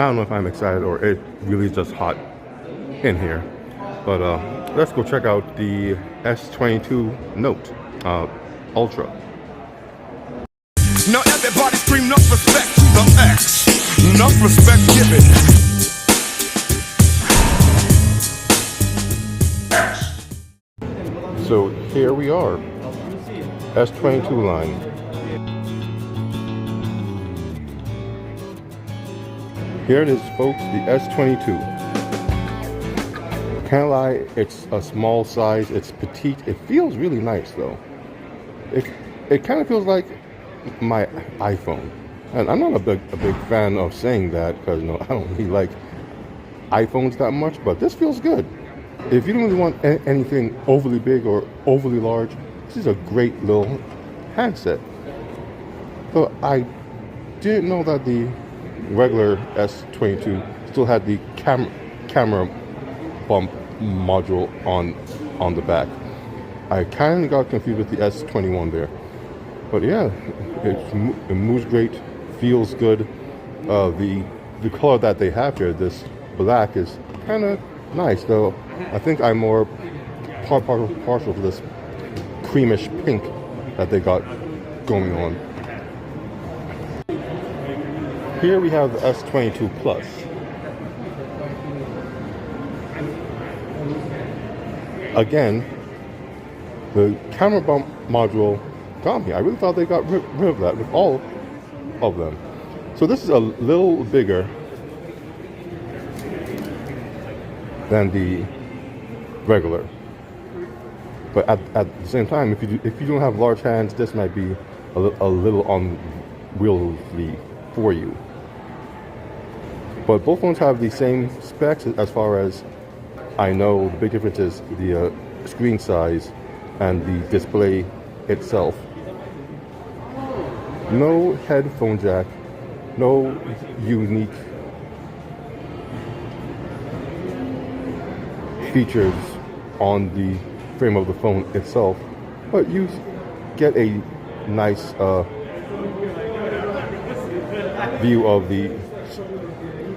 don't know if I'm excited or it really is just hot in here. But let's go check out the S22 Note Ultra. Now everybody scream enough respect to the X. Enough respect given. So here we are, S22 line. Here it is, folks, the S22. Can't lie, it's a small size, it's petite. It feels really nice though. It kind of feels like my iPhone. And I'm not a big fan of saying that because I don't really like iPhones that much, but this feels good. If you don't really want anything overly big or overly large, this is a great little handset. So I didn't know that the regular S22 still had the camera bump module on the back. I kind of got confused with the S21 there. But yeah, it moves great, feels good. The color that they have here, this black, is kind of nice, though. I think I'm more partial to this creamish pink that they got going on. Here we have the S22 Plus. Again, the camera bump module got me. I really thought they got rid of that with all of them. So this is a little bigger than the regular. But at the same time, if you don't have large hands, this might be a little unwieldy for you. But both phones have the same specs as far as I know. The big difference is the screen size and the display itself. No headphone jack, no unique features on the frame of the phone itself, but you get a nice view of the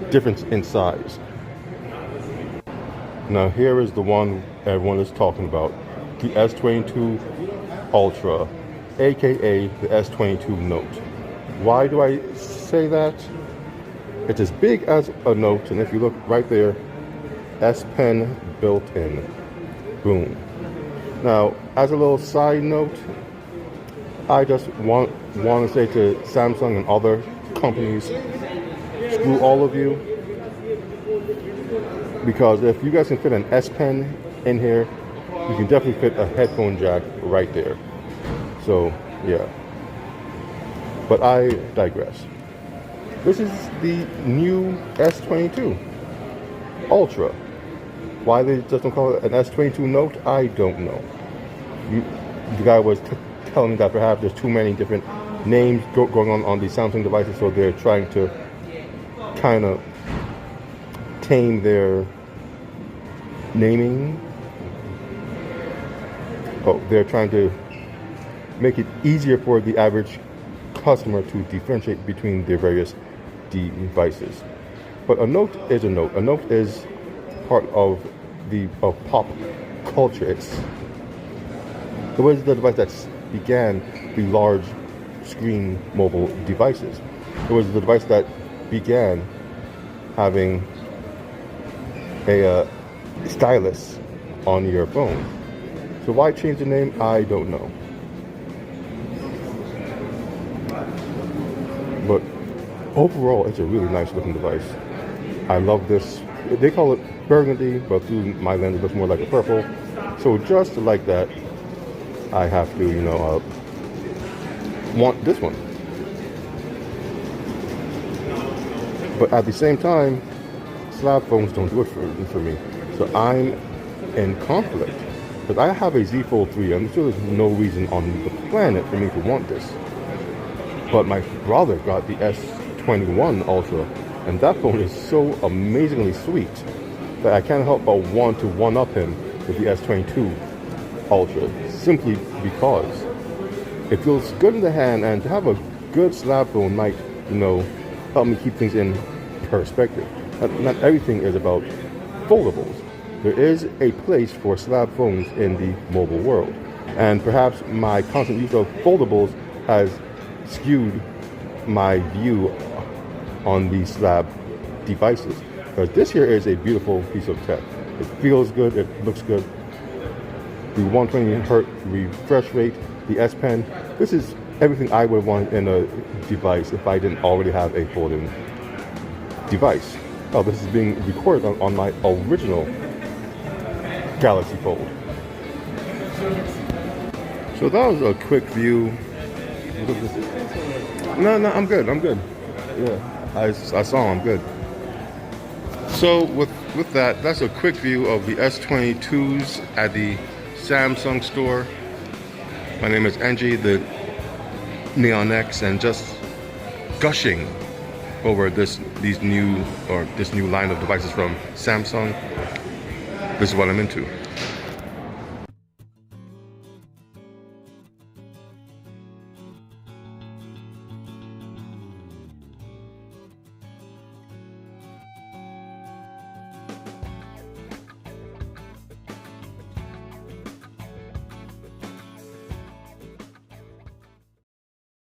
difference in size. Now here is the one everyone is talking about, the S22 Ultra, aka the S22 Note. Why do I say that? It's as big as a Note, and if you look right there, S Pen built in. Boom. Now, as a little side note, I just want to say to Samsung and other companies, screw all of you. Because if you guys can fit an S Pen in here, you can definitely fit a headphone jack right there. So, yeah. But I digress. This is the new S22 Ultra. Why they just don't call it an S22 Note, I don't know. The guy was telling me that perhaps there's too many different names going on these Samsung devices, so they're trying to kind of tame their naming. They're trying to make it easier for the average customer to differentiate between their various devices. But a Note is a Note. A Note is part of pop culture. It was the device that began the large screen mobile devices. It was the device that began having a stylus on your phone. So why change the name? I don't know. But overall, it's a really nice looking device. I love this. They call it burgundy, but through my lens it looks more like a purple. So just like that, I have to, want this one. But at the same time, slab phones don't do it for me. So I'm in conflict. Because I have a Z Fold 3, and there's no reason on the planet for me to want this. But my brother got the S21 Ultra, and that phone is so amazingly sweet that I can't help but want to one-up him with the S22 Ultra, simply because it feels good in the hand, and to have a good slab phone might, help me keep things in perspective. Not everything is about foldables. There is a place for slab phones in the mobile world. And perhaps my constant use of foldables has skewed my view on these slab devices. Because this here is a beautiful piece of tech. It feels good, it looks good. The 120Hz refresh rate, the S Pen, this is everything I would want in a device if I didn't already have a folding device. Oh, this is being recorded on my original Galaxy Fold. So that was a quick view. No, I'm good. Yeah, I saw I'm good. So with that, that's a quick view of the S22s at the Samsung store. My name is Angie, the Neon X, and just gushing over this new line of devices from Samsung. This is what I'm into.